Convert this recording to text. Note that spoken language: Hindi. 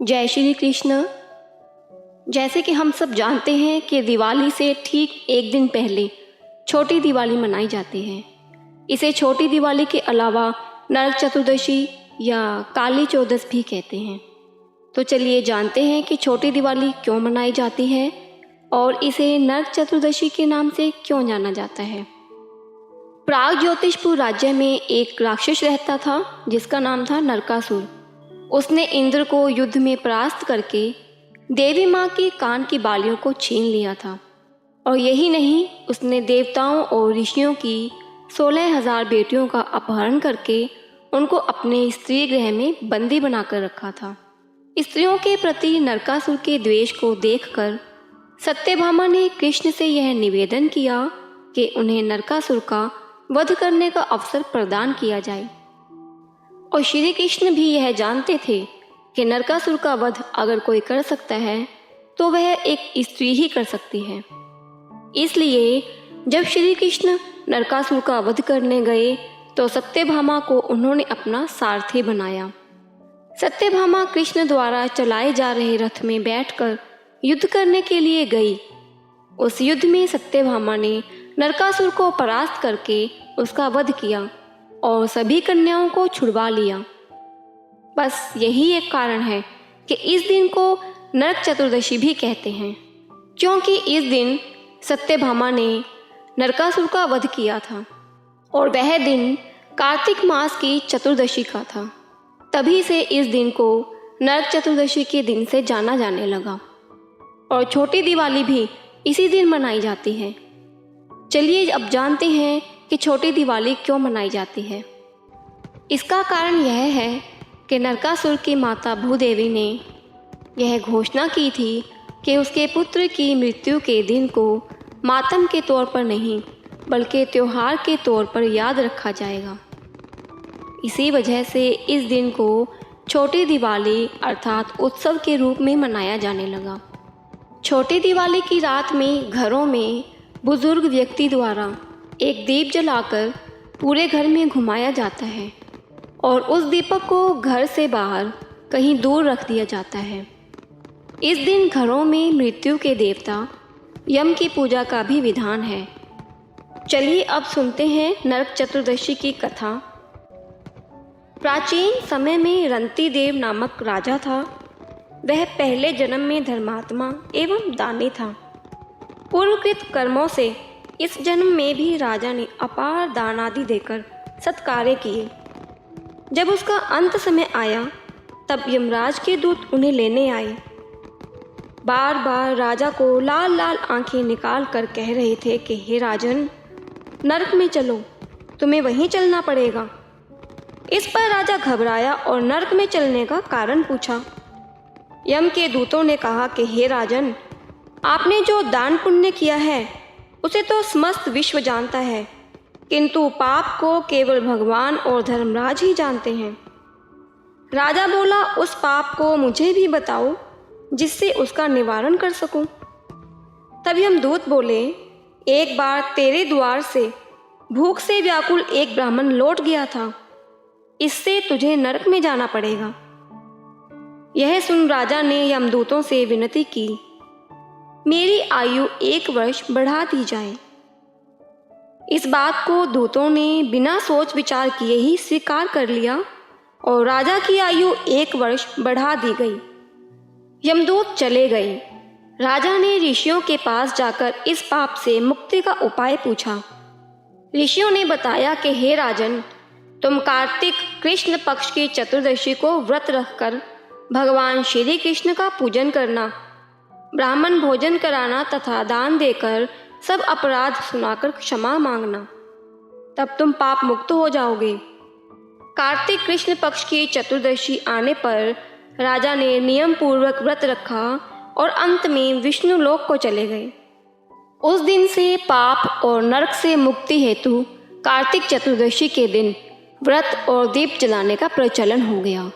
जय श्री कृष्ण। जैसे कि हम सब जानते हैं कि दिवाली से ठीक एक दिन पहले छोटी दिवाली मनाई जाती है। इसे छोटी दिवाली के अलावा नरक चतुर्दशी या काली चौदस भी कहते हैं। तो चलिए जानते हैं कि छोटी दिवाली क्यों मनाई जाती है और इसे नरक चतुर्दशी के नाम से क्यों जाना जाता है। प्राग ज्योतिषपुर राज्य में एक राक्षस रहता था जिसका नाम था नरकासुर। उसने इंद्र को युद्ध में परास्त करके देवी माँ की कान की बालियों को छीन लिया था। और यही नहीं, उसने देवताओं और ऋषियों की 16,000 बेटियों का अपहरण करके उनको अपने स्त्री गृह में बंदी बनाकर रखा था। स्त्रियों के प्रति नरकासुर के द्वेष को देखकर सत्यभामा ने कृष्ण से यह निवेदन किया कि उन्हें नरकासुर का वध करने का अवसर प्रदान किया जाए। और श्री कृष्ण भी यह जानते थे कि नरकासुर का वध अगर कोई कर सकता है तो वह एक स्त्री ही कर सकती है। इसलिए जब श्री कृष्ण नरकासुर का वध करने गए तो सत्यभामा को उन्होंने अपना सारथी बनाया। सत्यभामा कृष्ण द्वारा चलाए जा रहे रथ में बैठकर युद्ध करने के लिए गई। उस युद्ध में सत्यभामा ने नरकासुर को परास्त करके उसका वध किया और सभी कन्याओं को छुड़वा लिया। बस यही एक कारण है कि इस दिन को नरक चतुर्दशी भी कहते हैं, क्योंकि इस दिन सत्यभामा ने नरकासुर का वध किया था और वह दिन कार्तिक मास की चतुर्दशी का था। तभी से इस दिन को नरक चतुर्दशी के दिन से जाना जाने लगा और छोटी दिवाली भी इसी दिन मनाई जाती है। चलिए अब जानते हैं कि छोटी दिवाली क्यों मनाई जाती है। इसका कारण यह है कि नरकासुर की माता भूदेवी ने यह घोषणा की थी कि उसके पुत्र की मृत्यु के दिन को मातम के तौर पर नहीं बल्कि त्योहार के तौर पर याद रखा जाएगा। इसी वजह से इस दिन को छोटी दिवाली अर्थात उत्सव के रूप में मनाया जाने लगा। छोटी दिवाली की रात में घरों में बुजुर्ग व्यक्ति द्वारा एक दीप जलाकर पूरे घर में घुमाया जाता है और उस दीपक को घर से बाहर कहीं दूर रख दिया जाता है। इस दिन घरों में मृत्यु के देवता यम की पूजा का भी विधान है। चलिए अब सुनते हैं नरक चतुर्दशी की कथा। प्राचीन समय में रंती देव नामक राजा था। वह पहले जन्म में धर्मात्मा एवं दानी था। पूर्वकृत कर्मों से इस जन्म में भी राजा ने अपार दान आदि देकर सत्कार्य किए। जब उसका अंत समय आया तब यमराज के दूत उन्हें लेने आए। बार बार राजा को लाल लाल आंखें निकाल कर कह रहे थे कि हे राजन, नरक में चलो, तुम्हें वहीं चलना पड़ेगा। इस पर राजा घबराया और नरक में चलने का कारण पूछा। यम के दूतों ने कहा कि हे राजन, आपने जो दान पुण्य किया है उसे तो समस्त विश्व जानता है, किंतु पाप को केवल भगवान और धर्मराज ही जानते हैं। राजा बोला, उस पाप को मुझे भी बताओ जिससे उसका निवारण कर सकूं। तब यमदूत बोले, एक बार तेरे द्वार से भूख से व्याकुल एक ब्राह्मण लौट गया था, इससे तुझे नरक में जाना पड़ेगा। यह सुन राजा ने यमदूतों से विनती की, मेरी आयु 1 वर्ष बढ़ा दी जाए। इस बात को दूतों ने बिना सोच विचार किए ही स्वीकार कर लिया और राजा की आयु 1 वर्ष बढ़ा दी गई। यमदूत चले गए। राजा ने ऋषियों के पास जाकर इस पाप से मुक्ति का उपाय पूछा। ऋषियों ने बताया कि हे राजन, तुम कार्तिक कृष्ण पक्ष की चतुर्दशी को व्रत रखकर भगवान श्री कृष्ण का पूजन करना, ब्राह्मण भोजन कराना तथा दान देकर सब अपराध सुनाकर क्षमा मांगना, तब तुम पाप मुक्त हो जाओगे। कार्तिक कृष्ण पक्ष की चतुर्दशी आने पर राजा ने नियम पूर्वक व्रत रखा और अंत में विष्णु लोक को चले गए। उस दिन से पाप और नरक से मुक्ति हेतु कार्तिक चतुर्दशी के दिन व्रत और दीप जलाने का प्रचलन हो गया।